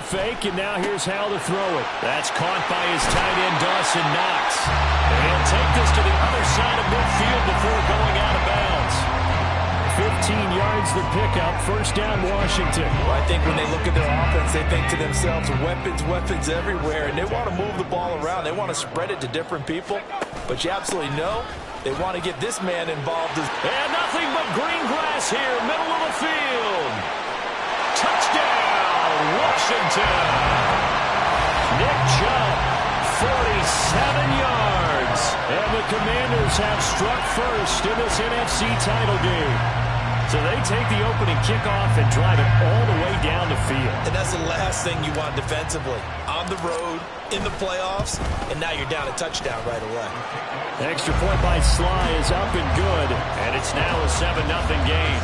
play fake, and now here's how to throw it. That's caught by his tight end, Dawson Knox. And he'll take this to the other side of midfield before going out of bounds. 15 yards the pickup, first down Washington. Well, I think when they look at their offense, they think to themselves, weapons, weapons everywhere, and they want to move the ball around. They want to spread it to different people, but you absolutely know they want to get this man involved. And nothing but green grass here, middle of the field. Touchdown, Washington. Nick Chubb, 47 yards. And the Commanders have struck first in this NFC title game. So they take the opening kickoff and drive it all the way down the field. And that's the last thing you want defensively. On the road, in the playoffs, and now you're down a touchdown right away. The extra point by Sly is up and good, and it's now a 7-0 game.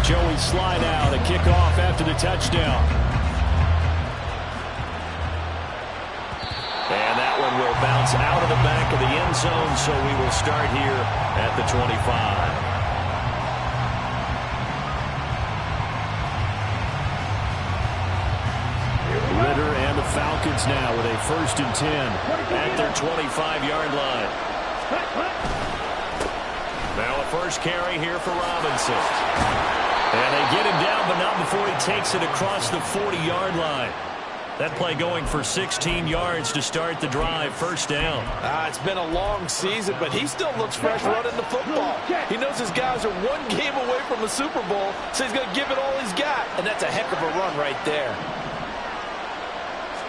Joey Sly now to kick off after the touchdown. And that one will bounce out of the back of the end zone, so we will start here at the 25. Ritter and the Falcons now with a 1st and 10 at their 25-yard line. Now a first carry here for Robinson. And they get him down, but not before he takes it across the 40-yard line. That play going for 16 yards to start the drive, first down. It's been a long season, but he still looks fresh running the football. He knows his guys are one game away from a Super Bowl, so he's going to give it all he's got. And that's a heck of a run right there.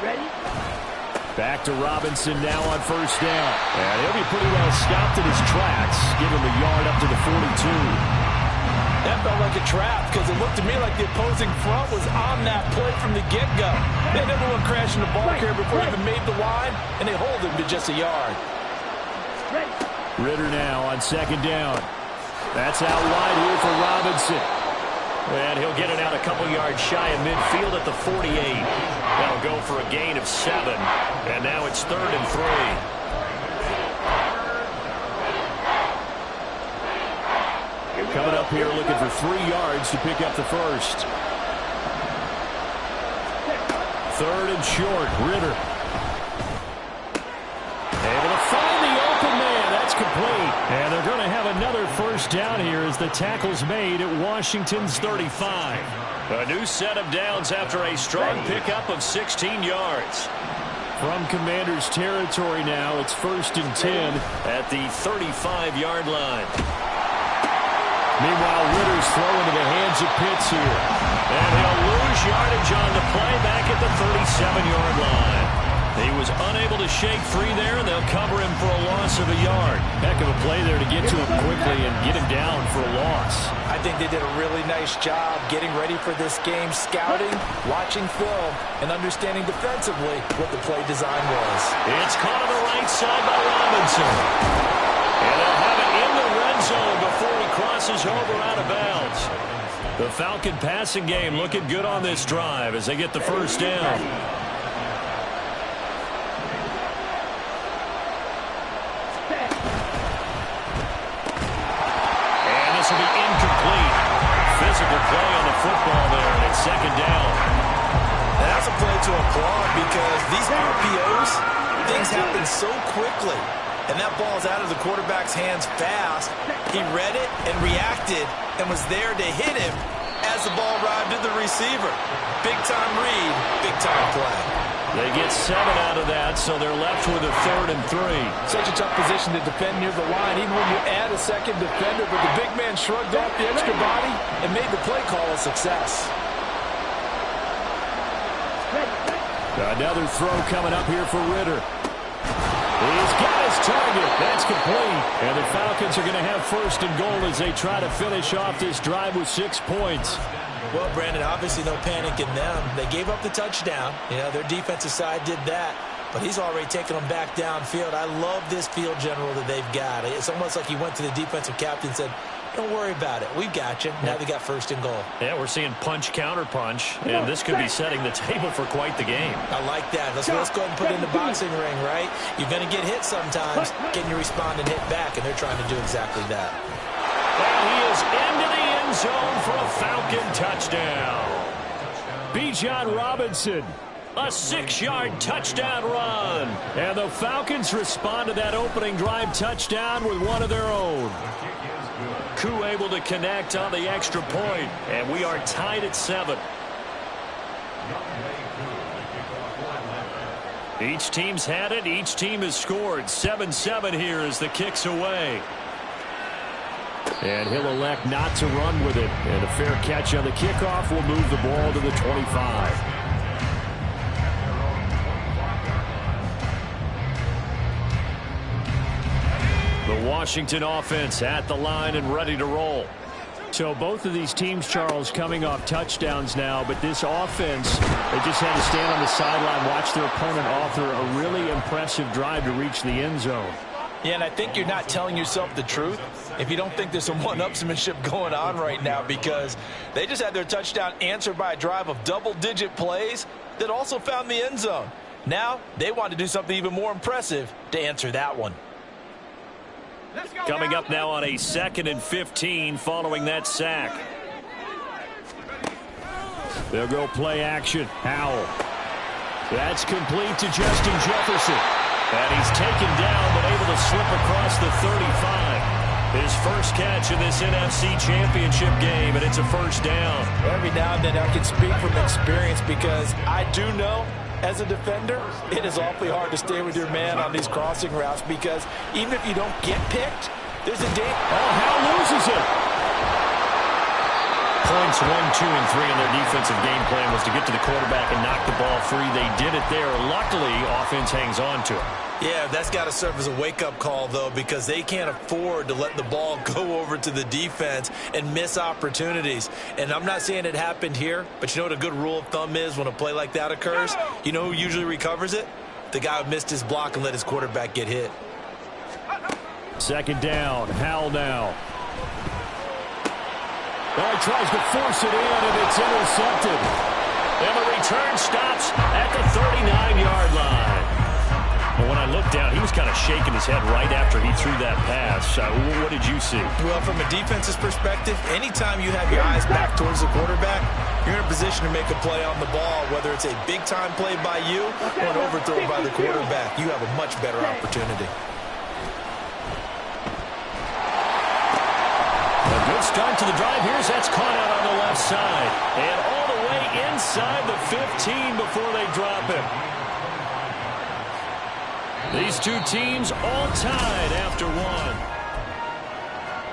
Ready? Back to Robinson now on first down. And he'll be pretty well stopped in his tracks. Give him a yard up to the 42. That felt like a trap because it looked to me like the opposing front was on that play from the get-go. They never went crashing the ball carrier before he even made the line, and they hold him to just a yard. Ritter now on second down. That's out wide here for Robinson. And he'll get it out a couple yards shy of midfield at the 48. That'll go for a gain of 7. And now it's 3rd and 3. Coming up here looking for 3 yards to pick up the first. 3rd and short, Ritter. Able to find the open man. That's complete. And they're going to have another first down here as the tackle's made at Washington's 35. A new set of downs after a strong pickup of 16 yards. From Commanders territory now, it's 1st and 10 at the 35-yard line. Meanwhile, Ritter's throw into the hands of Pitts here. And he'll lose yardage on the play back at the 37-yard line. He was unable to shake free there, and they'll cover him for a loss of a yard. Heck of a play there to get to him quickly and get him down for a loss. I think they did a really nice job getting ready for this game, scouting, watching film, and understanding defensively what the play design was. It's caught on the right side by Robinson. And they'll have it in the red zone before he crosses over out of bounds. The Falcon passing game looking good on this drive as they get the first down. And this will be incomplete. Physical play on the football there, and it's 2nd down. And that's a play to applaud because these RPOs, things happen so quickly. And that ball's out of the quarterback's hands fast. He read it and reacted and was there to hit him as the ball arrived at the receiver. Big-time read, big-time play. They get 7 out of that, so they're left with a 3rd and 3. Such a tough position to defend near the line, even when you add a second defender, but the big man shrugged off the extra body and made the play call a success. Another throw coming up here for Ritter. He's got his target. That's complete. And the Falcons are going to have 1st and goal as they try to finish off this drive with 6 points. Well, Brandon, obviously no panic in them. They gave up the touchdown. You know, their defensive side did that. But he's already taken them back downfield. I love this field general that they've got. It's almost like he went to the defensive captain and said, don't worry about it. We've got you. Now they got 1st and goal. Yeah, we're seeing punch, counter punch, and this could be setting the table for quite the game. I like that. Let's go ahead and put it in the boxing ring, right? You're going to get hit sometimes. Can you respond and hit back? And they're trying to do exactly that. And he is into the end end zone for a Falcon touchdown. Bijan Robinson, a 6-yard touchdown run. And the Falcons respond to that opening drive touchdown with one of their own. Koo able to connect on the extra point, and we are tied at 7. Each team's had it. Each team has scored. 7-7 here as the kick's away. And he'll elect not to run with it. And a fair catch on the kickoff will move the ball to the 25. The Washington offense at the line and ready to roll. So both of these teams, Charles, coming off touchdowns now, but this offense, they just had to stand on the sideline, watch their opponent author a really impressive drive to reach the end zone. Yeah, and I think you're not telling yourself the truth if you don't think there's some one-upsmanship going on right now, because they just had their touchdown answered by a drive of double-digit plays that also found the end zone. Now they want to do something even more impressive to answer that one. Coming up now on a 2nd and 15 following that sack. They'll go play action. Howell. That's complete to Justin Jefferson. And he's taken down but able to slip across the 35. His first catch in this NFC Championship game, and it's a first down. Every now and then I can speak from experience, because I do know as a defender, it is awfully hard to stay with your man on these crossing routes, because even if you don't get picked, there's a danger. Oh, Howell loses it. Points 1, 2, and 3 in their defensive game plan was to get to the quarterback and knock the ball free. They did it there. Luckily, offense hangs on to it. Yeah, that's got to serve as a wake-up call, though, because they can't afford to let the ball go over to the defense and miss opportunities. And I'm not saying it happened here, but you know what a good rule of thumb is when a play like that occurs? You know who usually recovers it? The guy who missed his block and let his quarterback get hit. 2nd down. Howell now. Oh, he tries to force it in, and it's intercepted. And the return stops at the 39-yard line. Well, when I looked down, he was kind of shaking his head right after he threw that pass. What did you see? Well, from a defense's perspective, anytime you have your eyes back towards the quarterback, you're in a position to make a play on the ball, whether it's a big-time play by you or an overthrow by the quarterback. You have a much better opportunity. A good start to the drive. That's caught out on the left side. And all the way inside the 15 before they drop him. These two teams all tied after one.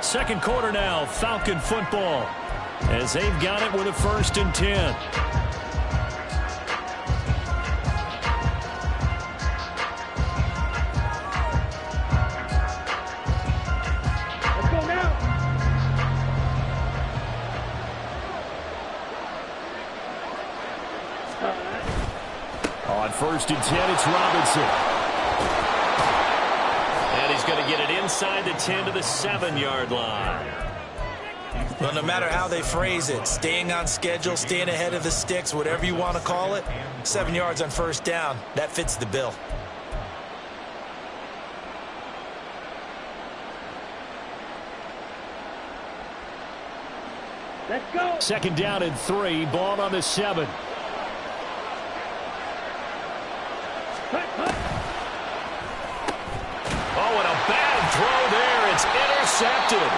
2nd quarter now, Falcon football, as they've got it with a 1st and 10. Let's go now. On 1st and 10, it's Robinson. And he's going to get it inside the 10 to the 7-yard line. Well, no matter how they phrase it, staying on schedule, staying ahead of the sticks, whatever you want to call it, 7 yards on 1st down, that fits the bill. Let's go. 2nd down and 3, ball on the 7. Oh, and a bad throw there. It's intercepted.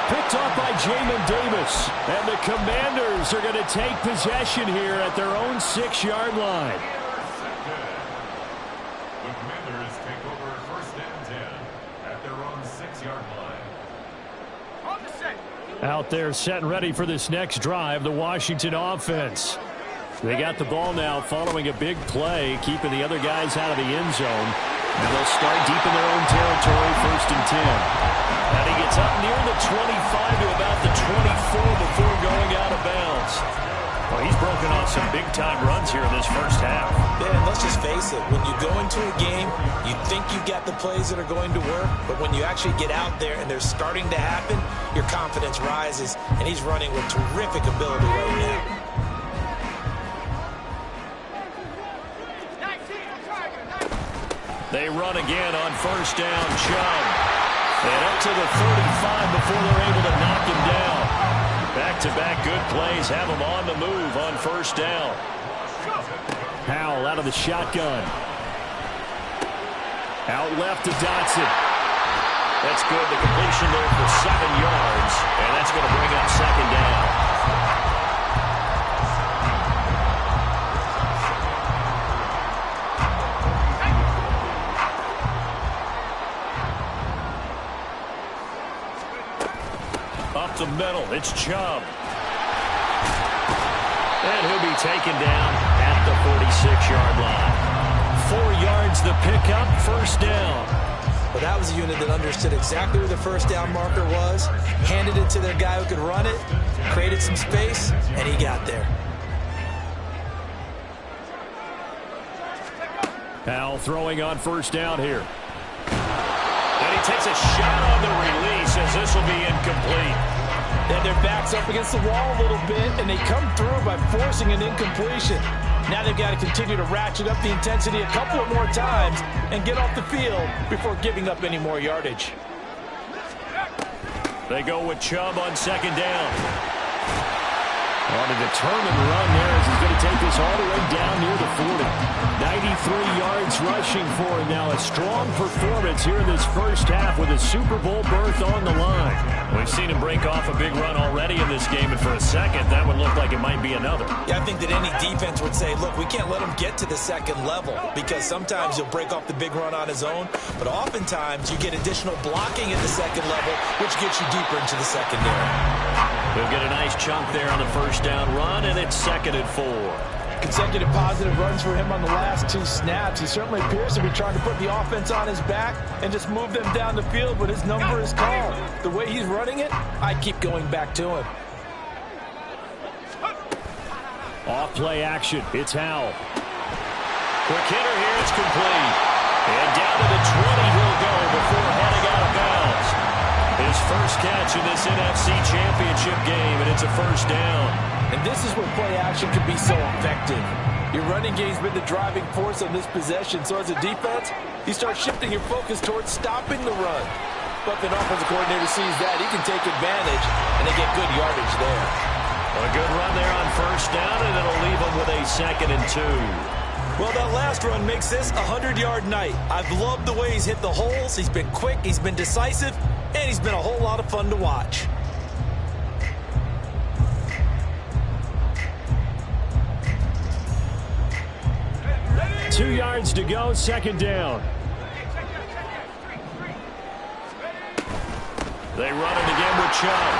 Picked off by Jamin Davis. And the Commanders are going to take possession here at their own 6-yard line. The Commanders take over 1st and 10 at their own 6-yard line. Out there set and ready for this next drive, the Washington offense. They got the ball now following a big play, keeping the other guys out of the end zone. And they'll start deep in their own territory, 1st and 10. And he gets up near the 25 to about the 24 before going out of bounds. Well, he's broken off some big-time runs here in this first half. Yeah, and let's just face it. When you go into a game, you think you got the plays that are going to work, but when you actually get out there and they're starting to happen, your confidence rises, and he's running with terrific ability right now. They run again on 1st down, Chubb. And up to the 35 before they're able to knock him down. Back-to-back good plays have them on the move on first down. Powell out of the shotgun. Out left to Dotson. That's good. The completion there for 7 yards, and that's going to bring up second down. Up the middle, it's Chubb. And he'll be taken down at the 46-yard line. 4 yards the pickup, first down. Well, that was a unit that understood exactly where the first down marker was, handed it to their guy who could run it, created some space, and he got there. Powell throwing on first down here. And he takes a shot on the release as this will be incomplete. Then their back's up against the wall a little bit, and they come through by forcing an incompletion. Now they've got to continue to ratchet up the intensity a couple of more times and get off the field before giving up any more yardage. They go with Chubb on second down. On a determined run there as he's going to take this all the way down near the 40. 93 yards rushing for him now. A strong performance here in this first half with a Super Bowl berth on the line. We've seen him break off a big run already in this game, and for a second, that would look like it might be another. Yeah, I think that any defense would say, look, we can't let him get to the second level because sometimes he'll break off the big run on his own, but oftentimes you get additional blocking at the second level, which gets you deeper into the secondary. They'll get a nice chunk there on the first down run, and it's 2nd and 4. Consecutive positive runs for him on the last 2 snaps. He certainly appears to be trying to put the offense on his back and just move them down the field, but his number is called. The way he's running it, I keep going back to him. Off play action. It's Howell. Quick hitter here. It's complete. And down to the 20 he'll go before heading out of bounds. His first catch in this NFC Championship game, and it's a first down. And this is where play action can be so effective. Your running game's been the driving force on this possession, so as a defense, you start shifting your focus towards stopping the run. But if an offensive coordinator sees that, he can take advantage, and they get good yardage there. A good run there on first down, and it'll leave them with a 2nd and 2. Well, that last run makes this a 100-yard night. I've loved the way he's hit the holes. He's been quick, he's been decisive, and he's been a whole lot of fun to watch. Two yards to go, second down. They run it again with Chubb.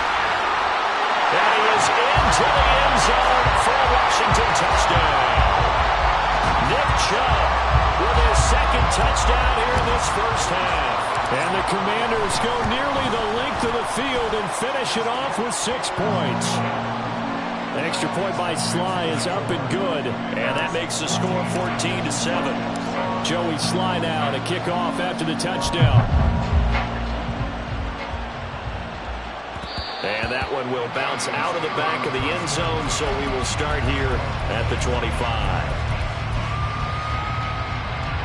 And he is into the end zone for a Washington touchdown. Nick Chubb with his 2nd touchdown here in this first half. And the Commanders go nearly the length of the field and finish it off with 6 points. The extra point by Sly is up and good, and that makes the score 14-7. Joey Sly now to kick off after the touchdown. And that one will bounce out of the back of the end zone, so we will start here at the 25.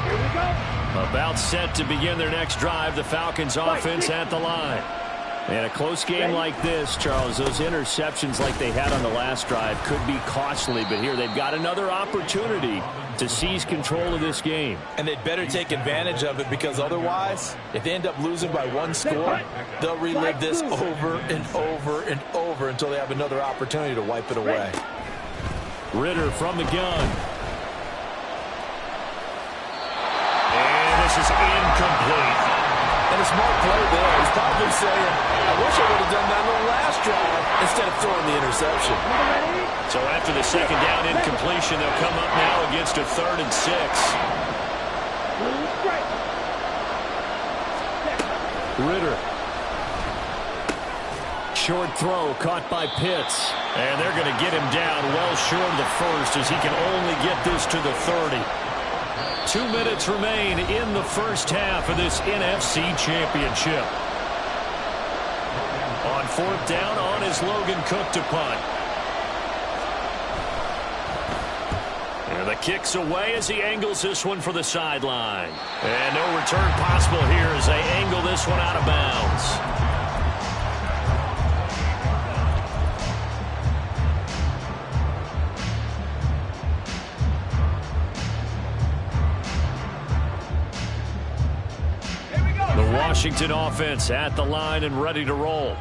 Here we go. About set to begin their next drive, the Falcons offense at the line. And a close game like this, Charles, those interceptions like they had on the last drive could be costly, but here they've got another opportunity to seize control of this game. And they'd better take advantage of it, because otherwise, if they end up losing by 1 score, they'll relive this over and over and over until they have another opportunity to wipe it away. Ritter from the gun. And this is incomplete. And a smart play there. He's probably saying, I wish I would have done that on the last drive instead of throwing the interception. So after the second down incompletion, they'll come up now against a 3rd and 6. Ritter. Short throw caught by Pitts. And they're going to get him down well short of the first as he can only get this to the 30. 2 minutes remain in the first half of this NFC Championship. On 4th down, on is Logan Cook to punt. And the kick's away as he angles this one for the sideline. And no return possible here as they angle this one out of bounds. Washington offense at the line and ready to roll.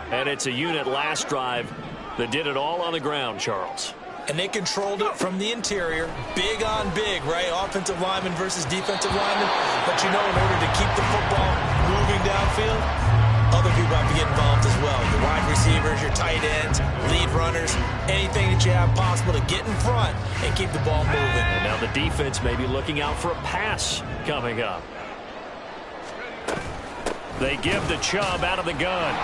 And it's a unit last drive that did it all on the ground, Charles. And they controlled it from the interior. Big on big, right? Offensive lineman versus defensive lineman. But you know, in order to keep the football moving downfield, other people have to get involved as well. Your wide receivers, your tight ends, lead runners, anything that you have possible to get in front and keep the ball moving. And now the defense may be looking out for a pass coming up. They give the Chubb out of the gun.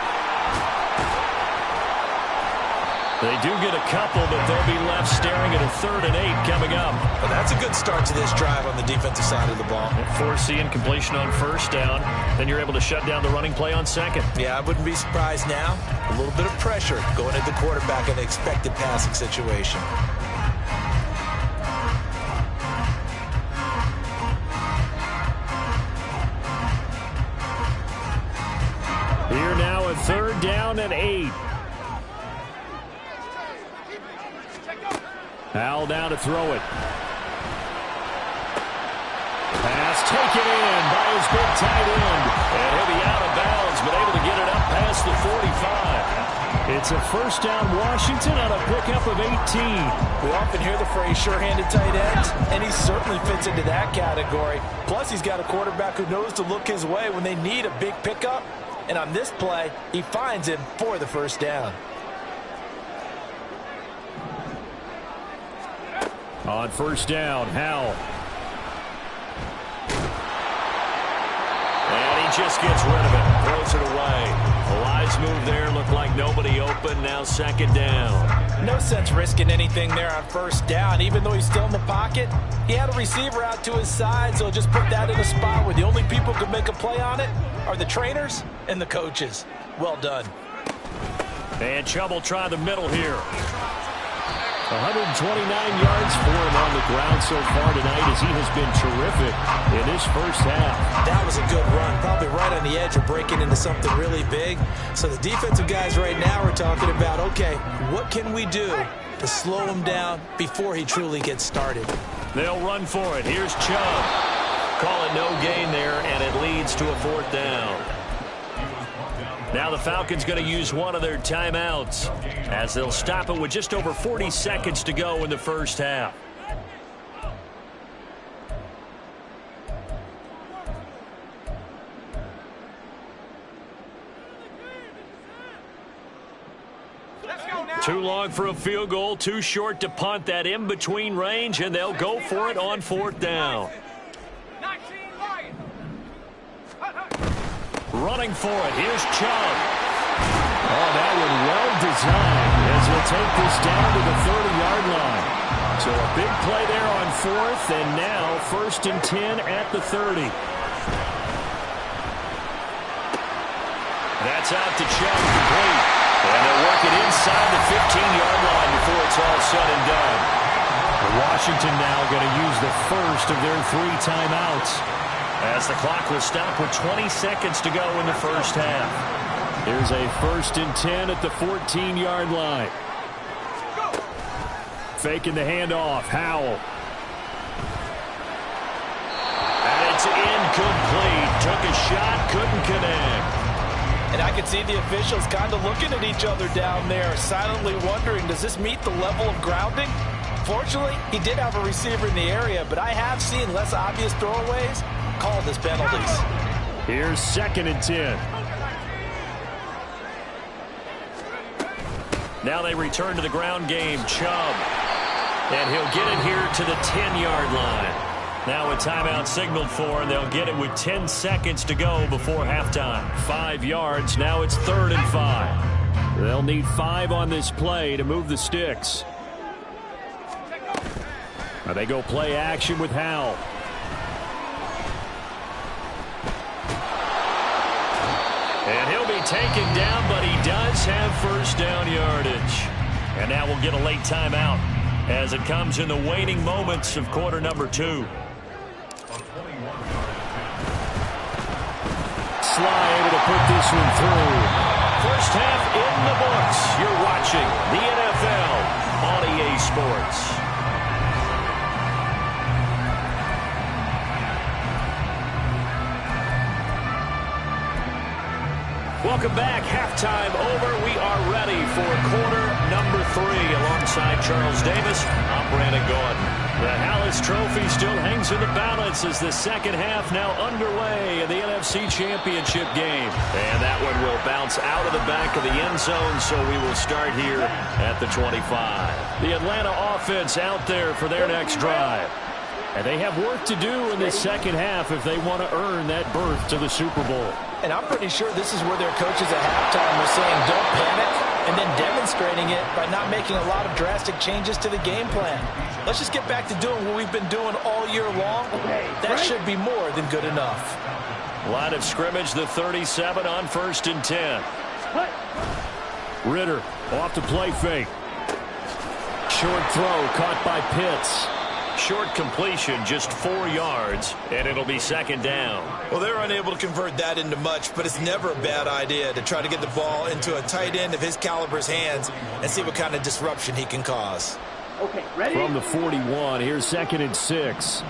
They do get a couple, but they'll be left staring at a 3rd and 8 coming up. Well, that's a good start to this drive on the defensive side of the ball. Forcing completion on 1st down. Then you're able to shut down the running play on 2nd. Yeah, I wouldn't be surprised now. A little bit of pressure going at the quarterback in an expected passing situation. Here now a 3rd down and 8. Howell down to throw it. Pass taken in by his big tight end. And he'll be out of bounds, but able to get it up past the 45. It's a 1st down Washington on a pickup of 18. We often hear the phrase sure-handed tight ends, and he certainly fits into that category. Plus, he's got a quarterback who knows to look his way when they need a big pickup. And on this play, he finds him for the 1st down. On 1st down, Howell. And he just gets rid of it. Throws it away. A wise move there. Looked like nobody open. Now 2nd down. No sense risking anything there on 1st down. Even though he's still in the pocket, he had a receiver out to his side, so just put that in a spot where the only people who can make a play on it are the trainers and the coaches. Well done. And Chubb will try the middle here. 129 yards for him on the ground so far tonight as he has been terrific in this 1st half. That was a good run, probably right on the edge of breaking into something really big. So the defensive guys right now are talking about, okay, what can we do to slow him down before he truly gets started? They'll run for it. Here's Chubb. Call it no gain there, and it leads to a 4th down. Now the Falcons going to use one of their timeouts as they'll stop it with just over 40 seconds to go in the 1st half. Too long for a field goal, too short to punt. That in between range, and they'll go for it on 4th down. Running for it. Here's Chubb. Oh, that one well designed as he'll take this down to the 30-yard line. So a big play there on 4th, and now 1st and 10 at the 30. That's out to Chubb, complete. And they'll work it inside the 15-yard line before it's all said and done. Washington now going to use the 1st of their 3 timeouts, as the clock will stop with 20 seconds to go in the 1st half. Here's a 1st and 10 at the 14-yard line. Faking the handoff, Howell. And it's incomplete. Took a shot, couldn't connect. And I could see the officials kind of looking at each other down there, silently wondering, does this meet the level of grounding? Fortunately, he did have a receiver in the area, but I have seen less obvious throwaways called as penalties. Here's 2nd and 10. Now they return to the ground game. Chubb. And he'll get it here to the 10-yard line. Now a timeout signaled for, and they'll get it with 10 seconds to go before halftime. 5 yards. Now it's 3rd and 5. They'll need 5 on this play to move the sticks. Now they go play action with Howell. And he'll be taken down, but he does have 1st down yardage. And now we'll get a late timeout as it comes in the waning moments of quarter number 2. Sly able to put this one through. 1st half in the books. You're watching the NFL on EA Sports. Welcome back. Halftime over. We are ready for quarter number 3. Alongside Charles Davis, I'm Brandon Gordon. The Hallis Trophy still hangs in the balance as the second half now underway in the NFC Championship game. And that one will bounce out of the back of the end zone, so we will start here at the 25. The Atlanta offense out there for their next drive. And they have work to do in the second half if they want to earn that berth to the Super Bowl. And I'm pretty sure this is where their coaches at halftime were saying, don't panic, and then demonstrating it by not making a lot of drastic changes to the game plan. Let's just get back to doing what we've been doing all year long. That should be more than good enough. Line of scrimmage, the 37 on 1st and 10. Ritter off the play fake. Short throw caught by Pitts. Short completion, just 4 yards, and it'll be second down. Well, they're unable to convert that into much, but it's never a bad idea to try to get the ball into a tight end of his caliber's hands and see what kind of disruption he can cause. Okay, ready? From the 41, here's 2nd and 6.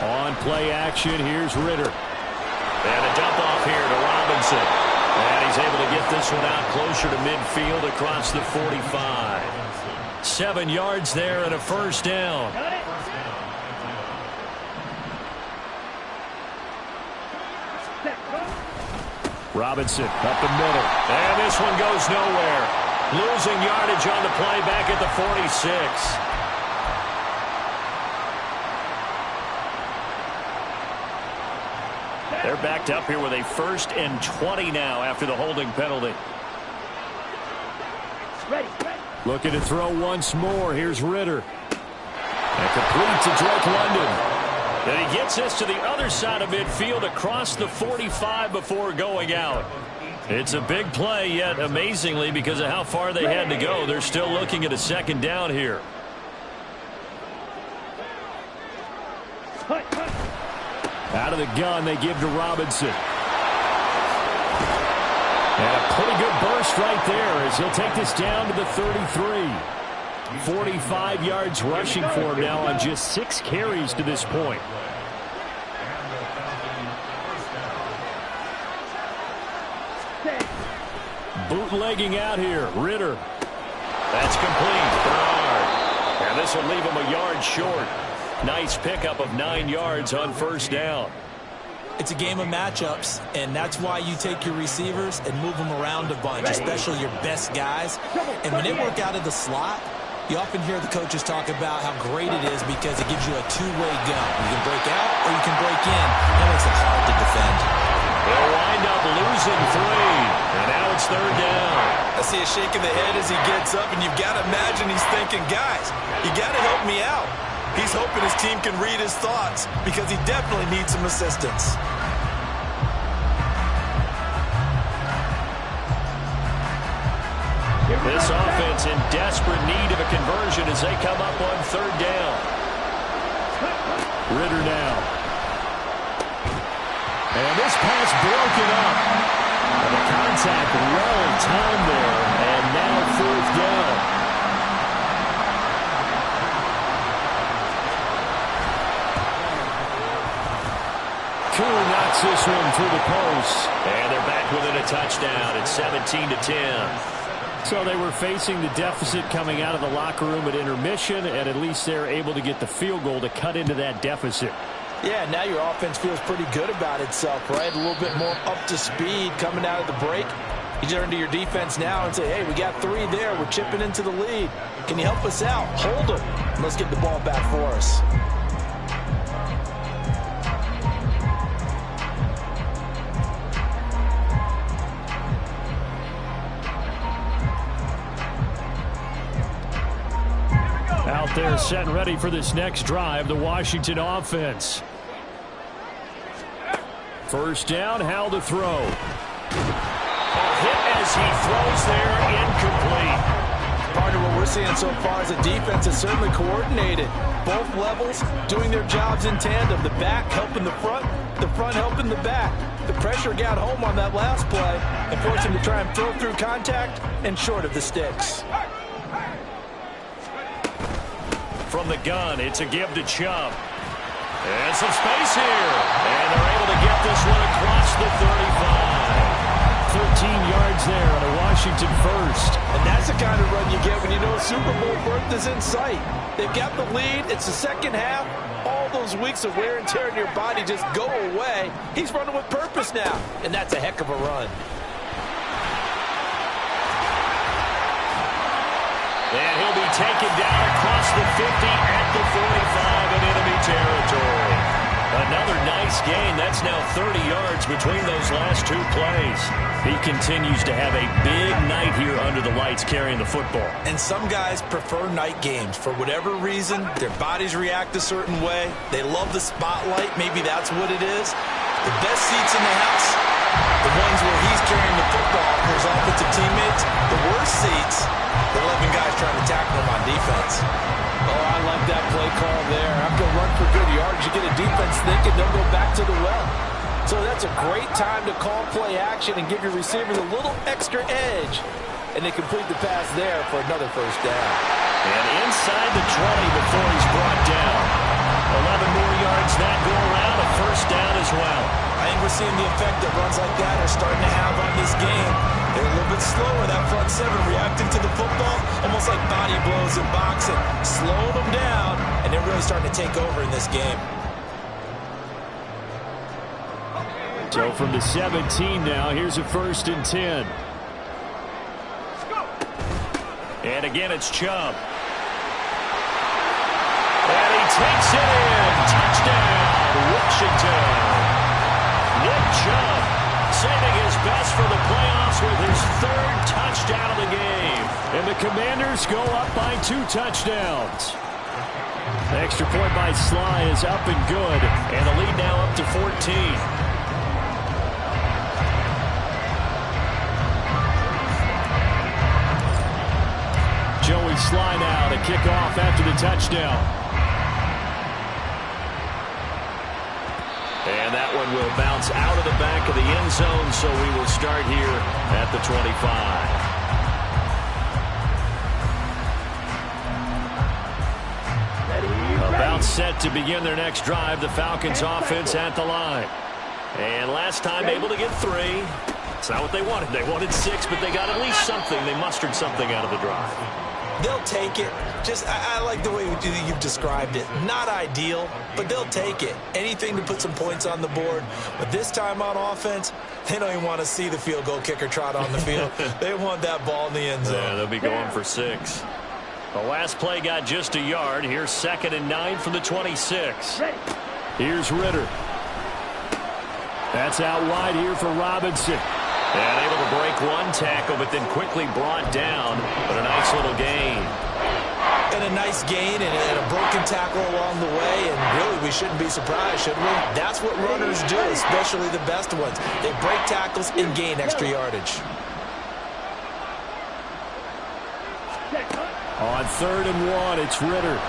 On play action, here's Ritter. And a dump off here to Robinson. And he's able to get this one out closer to midfield across the 45. 7 yards there and a first down. Robinson up the middle. And this one goes nowhere. Losing yardage on the play back at the 46. They're backed up here with a 1st and 20 now after the holding penalty. Ready. Looking to throw once more. Here's Ritter. And complete to Drake London. And he gets this to the other side of midfield across the 45 before going out. It's a big play, yet amazingly, because of how far they had to go, they're still looking at a second down here. Out of the gun, they give to Robinson. And a pretty good burst right there as he'll take this down to the 33. 45 yards rushing for him now on just 6 carries to this point. Bootlegging out here, Ritter. That's complete. Bernard. And this will leave him a yard short. Nice pickup of 9 yards on first down. It's a game of matchups, and that's why you take your receivers and move them around a bunch, especially your best guys. And when they work out of the slot, you often hear the coaches talk about how great it is because it gives you a two-way go. You can break out or you can break in. That makes it hard to defend. They'll wind up losing 3, and now it's 3rd down. I see a shake of the head as he gets up, and you've got to imagine he's thinking, guys, you got to help me out. He's hoping his team can read his thoughts because he definitely needs some assistance. This offense in desperate need of a conversion as they come up on 3rd down. Ritter now. And this pass broken up. And the contact well in time there. And now 4th down. Koo knocks this one through the post. And they're back within a touchdown. It's 17-10. So they were facing the deficit coming out of the locker room at intermission, and at least they're able to get the field goal to cut into that deficit. Yeah, now your offense feels pretty good about itself, right? A little bit more up to speed coming out of the break. You turn to your defense now and say, hey, we got 3 there. We're chipping into the lead. Can you help us out? Hold them. Let's get the ball back for us. Out there set and ready for this next drive, the Washington offense. 1st down, Howell to throw. A hit as he throws there, incomplete. Part of what we're seeing so far is the defense is certainly coordinated. Both levels doing their jobs in tandem. The back helping the front helping the back. The pressure got home on that last play and forced him to try and throw through contact and short of the sticks. From the gun, it's a give to Chubb. And some space here. And they're able to get this one across the 35. 13 yards there on a Washington first. And that's the kind of run you get when you know Super Bowl berth is in sight. They've got the lead. It's the second half. All those weeks of wear and tear in your body just go away. He's running with purpose now, and that's a heck of a run. And he'll be taken down across the 50 at the 45 in enemy territory. Another nice gain. That's now 30 yards between those last two plays. He continues to have a big night here under the lights carrying the football. And some guys prefer night games. For whatever reason, their bodies react a certain way. They love the spotlight. Maybe that's what it is. The best seats in the house, the ones where he's carrying the football for his offensive teammates. The worst seats, the 11 guys trying to tackle him on defense. Oh, I like that play call there. After a run for good yards, you get a defense thinking they'll go back to the well. So that's a great time to call play action and give your receivers a little extra edge. And they complete the pass there for another first down. And inside the 20 before he's brought down. 11 more yards that go around, a first down as well. I think we're seeing the effect that runs like that are starting to have on this game. They're a little bit slower, that front seven, reacting to the football, almost like body blows in boxing, slowing them down, and they're really starting to take over in this game. So from the 17 now, here's a 1st and 10. And again, it's Chubb. And he takes it in. Touchdown, Washington. Nick Chubb saving his best for the playoffs with his 3rd touchdown of the game. And the Commanders go up by 2 touchdowns. The extra point by Sly is up and good. And the lead now up to 14. Joey Sly now to kick off after the touchdown. And that one will bounce out of the back of the end zone, so we will start here at the 25. About set to begin their next drive, the Falcons offense at the line. And last time able to get 3. It's not what they wanted. They wanted 6, but they got at least something. They mustered something out of the drive. They'll take it. I like the way you've described it. Not ideal, but they'll take it. Anything to put some points on the board. But this time on offense, they don't even want to see the field goal kicker trot on the field. They want that ball in the end zone. Yeah, they'll be going for 6. The last play got just a yard. Here's 2nd and 9 from the 26. Here's Ritter. That's out wide here for Robinson. And able to break one tackle, but then quickly brought down. But a nice little gain. And a nice gain and a broken tackle along the way. And really, we shouldn't be surprised, should we? That's what runners do, especially the best ones. They break tackles and gain extra yardage. On 3rd and 1, it's Ritter.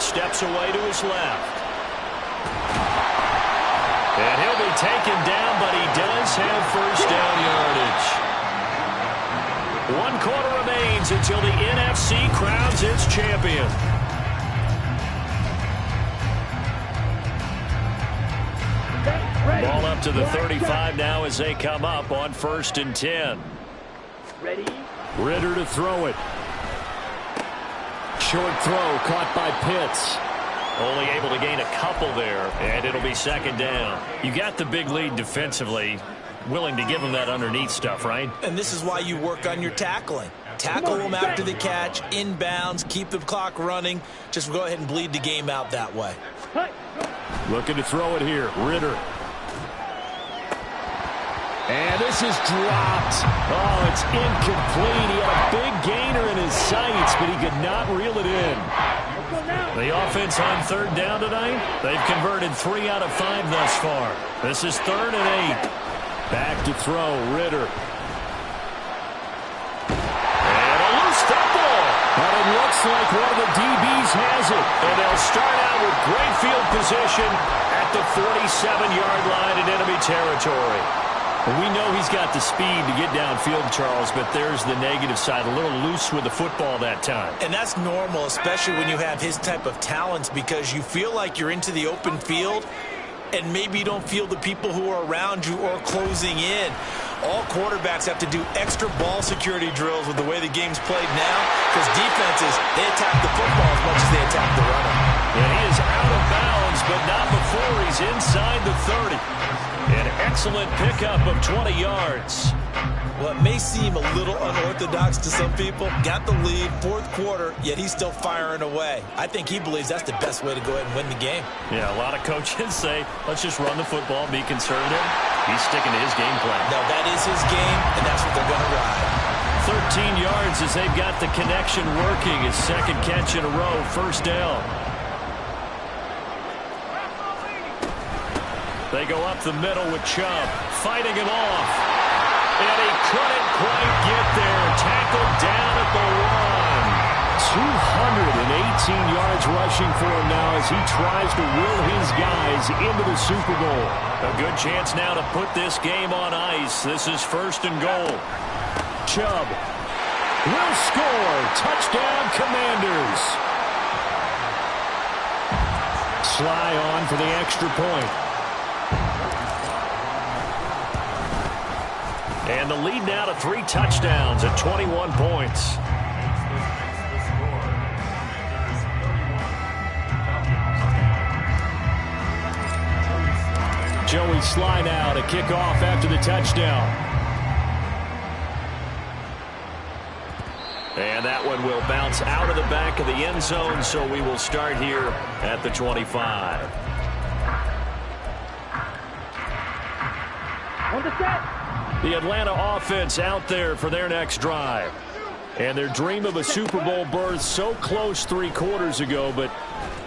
Steps away to his left. And he'll be taken down, but he does have first down yardage. 1 quarter remains until the NFC crowns its champion. Ball up to the 35 now as they come up on 1st and 10. Ready? Ritter to throw it. Short throw caught by Pitts. Only able to gain a couple there, and it'll be 2nd down. You got the big lead defensively. Willing to give them that underneath stuff, right? And this is why you work on your tackling. Tackle them after the catch, inbounds, keep the clock running. Just go ahead and bleed the game out that way. Looking to throw it here, Ritter. And this is dropped. Oh, it's incomplete. He had a big gainer in his sights, but he could not reel it in. The offense on 3rd down tonight, they've converted 3 out of 5 thus far. This is 3rd and 8. Back to throw, Ritter. And a loose football. But it looks like one of the DBs has it. And they'll start out with great field position at the 47-yard line in enemy territory. We know he's got the speed to get downfield, Charles, but there's the negative side. A little loose with the football that time. And that's normal, especially when you have his type of talents, because you feel like you're into the open field and maybe you don't feel the people who are around you or closing in. All quarterbacks have to do extra ball security drills with the way the game's played now, because defenses, they attack the football as much as they attack the runner. And he is out of bounds, but not before he's inside the 30. An excellent pickup of 20 yards. Well, it may seem a little unorthodox to some people. Got the lead, fourth quarter, yet he's still firing away. I think he believes that's the best way to go ahead and win the game. Yeah, a lot of coaches say, let's just run the football, be conservative. He's sticking to his game plan. No, that is his game, and that's what they're going to ride. 13 yards as they've got the connection working. His second catch in a row, first down. They go up the middle with Chubb, fighting him off. And he couldn't quite get there. Tackled down at the 1. 218 yards rushing for him now as he tries to will his guys into the Super Bowl. A good chance now to put this game on ice. This is first and goal. Chubb will score. Touchdown, Commanders. Sly on for the extra point. And the lead now to 3 touchdowns at 21 points. Joey Sly now to kick off after the touchdown. And that one will bounce out of the back of the end zone, so we will start here at the 25. On the set. The Atlanta offense out there for their next drive. And their dream of a Super Bowl berth so close 3 quarters ago, but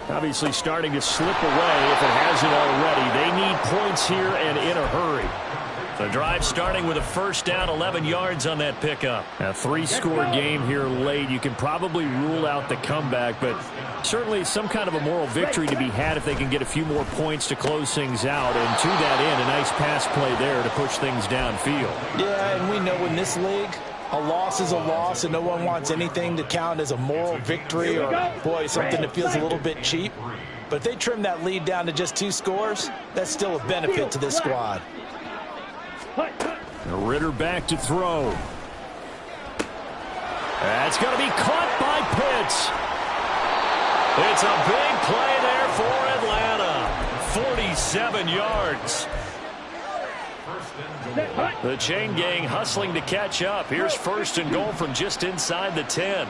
obviously starting to slip away if it hasn't already. They need points here and in a hurry. The drive starting with a first down, 11 yards on that pickup. A 3-score game here late. You can probably rule out the comeback, but certainly some kind of a moral victory to be had if they can get a few more points to close things out. And to that end, a nice pass play there to push things downfield. Yeah, and we know in this league, a loss is a loss, and no one wants anything to count as a moral victory or, boy, something that feels a little bit cheap. But if they trim that lead down to just 2 scores, that's still a benefit to this squad. Ritter back to throw. That's going to be caught by Pitts. It's a big play there for Atlanta. 47 yards. The chain gang hustling to catch up. Here's first and goal from just inside the 10.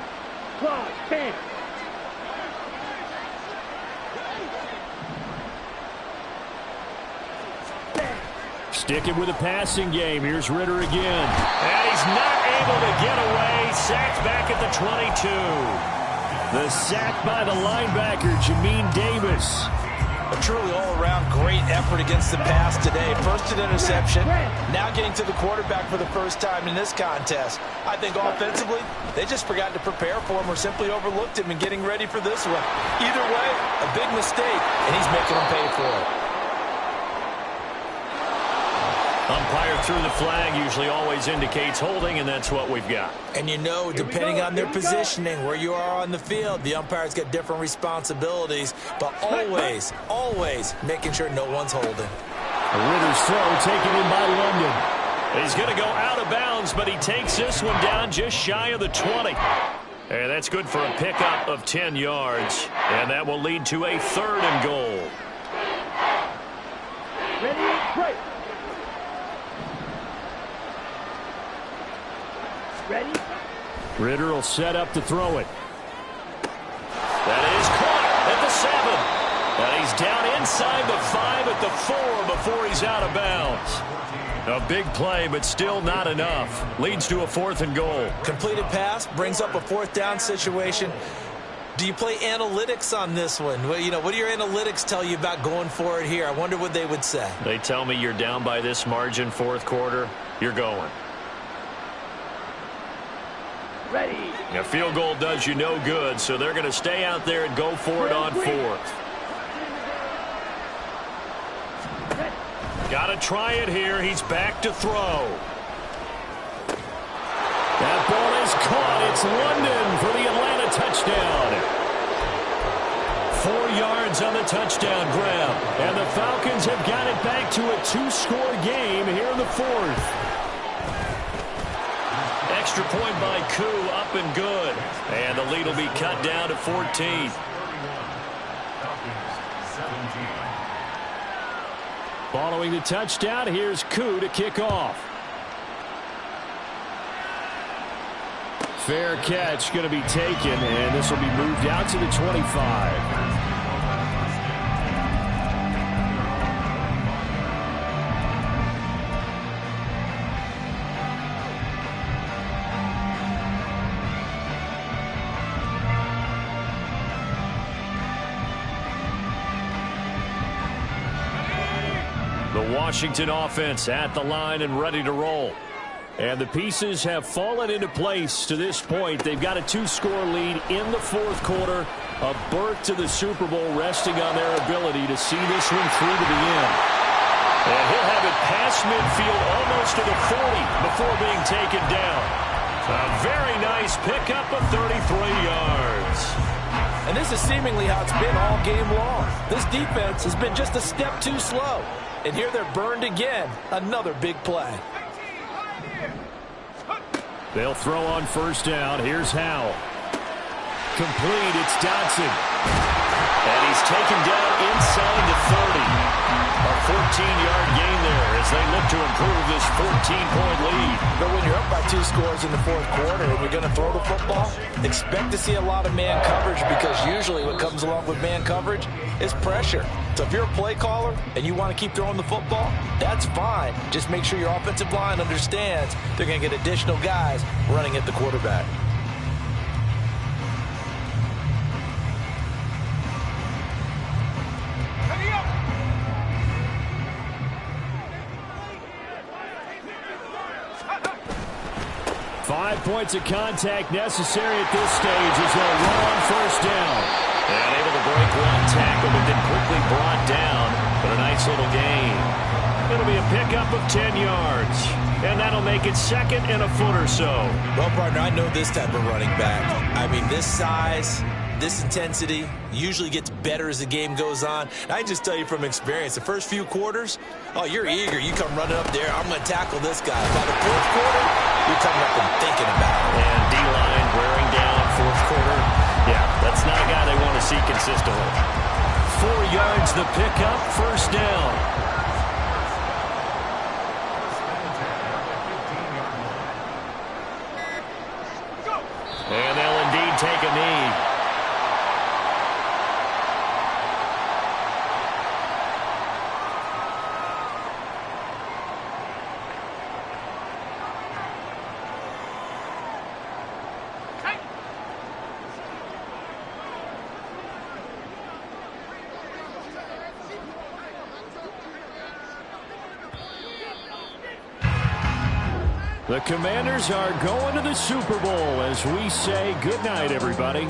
Sticking with a passing game. Here's Ritter again. And he's not able to get away. Sacked back at the 22. The sack by the linebacker, Jamin Davis. A truly all-around great effort against the pass today. First an interception, now getting to the quarterback for the first time in this contest. I think offensively, they just forgot to prepare for him or simply overlooked him in getting ready for this one. Either way, a big mistake, and he's making them pay for it. Umpire threw the flag, usually always indicates holding, and that's what we've got. And you know, depending on their positioning, where you are on the field, the umpire's got different responsibilities, but always, always making sure no one's holding. Ritter's throw taken in by London. He's going to go out of bounds, but he takes this one down just shy of the 20. And that's good for a pickup of 10 yards. And that will lead to a 3rd and goal. Ready, break. Ready? Ritter will set up to throw it. That is caught at the 7. And he's down inside the 5 at the 4 before he's out of bounds. A big play, but still not enough. Leads to a 4th and goal. Completed pass brings up a 4th down situation. Do you play analytics on this one? Well, you know, what do your analytics tell you about going for it here? I wonder what they would say. They tell me you're down by this margin 4th quarter. You're going. Ready. A field goal does you no good, so they're going to stay out there and go for it on 4th. Got to try it here. He's back to throw. That ball is caught. It's London for the Atlanta touchdown. 4 yards on the touchdown grab. And the Falcons have got it back to a 2-score game here in the 4th. Extra point by Koo, up and good. And the lead will be cut down to 14. Following the touchdown, here's Koo to kick off. Fair catch going to be taken, and this will be moved out to the 25. The Washington offense at the line and ready to roll. And the pieces have fallen into place to this point. They've got a 2-score lead in the 4th quarter. A berth to the Super Bowl resting on their ability to see this one through to the end. And he'll have it past midfield almost to the 40 before being taken down. A very nice pickup of 33 yards. And this is seemingly how it's been all game long. This defense has been just a step too slow. And here they're burned again. Another big play. They'll throw on first down. Here's Howell. Complete. It's Dotson. And he's taken down inside the 30. A 14-yard gain there as they look to improve this 14-point lead. But when you're up by 2 scores in the 4th quarter and you're going to throw the football, expect to see a lot of man coverage, because usually what comes along with man coverage is pressure. So if you're a play caller and you want to keep throwing the football, that's fine. Just make sure your offensive line understands they're going to get additional guys running at the quarterback. Five points of contact necessary at this stage as they'll run on first down. And able to break one tackle, but then quickly brought down. But a nice little gain. It'll be a pickup of 10 yards. And that'll make it 2nd and a foot or so. Well, partner, I know this type of running back. I mean, this size, this intensity usually gets better as the game goes on. And I just tell you from experience, the first few quarters, oh, you're eager. You come running up there, I'm going to tackle this guy. By the 4th quarter, you're coming up and thinking about it. And D-line wearing down 4th quarter. Yeah, that's not a guy they want to see consistently. 4 yards the pickup, first down. And they'll indeed take a knee. The Commanders are going to the Super Bowl as we say goodnight, everybody.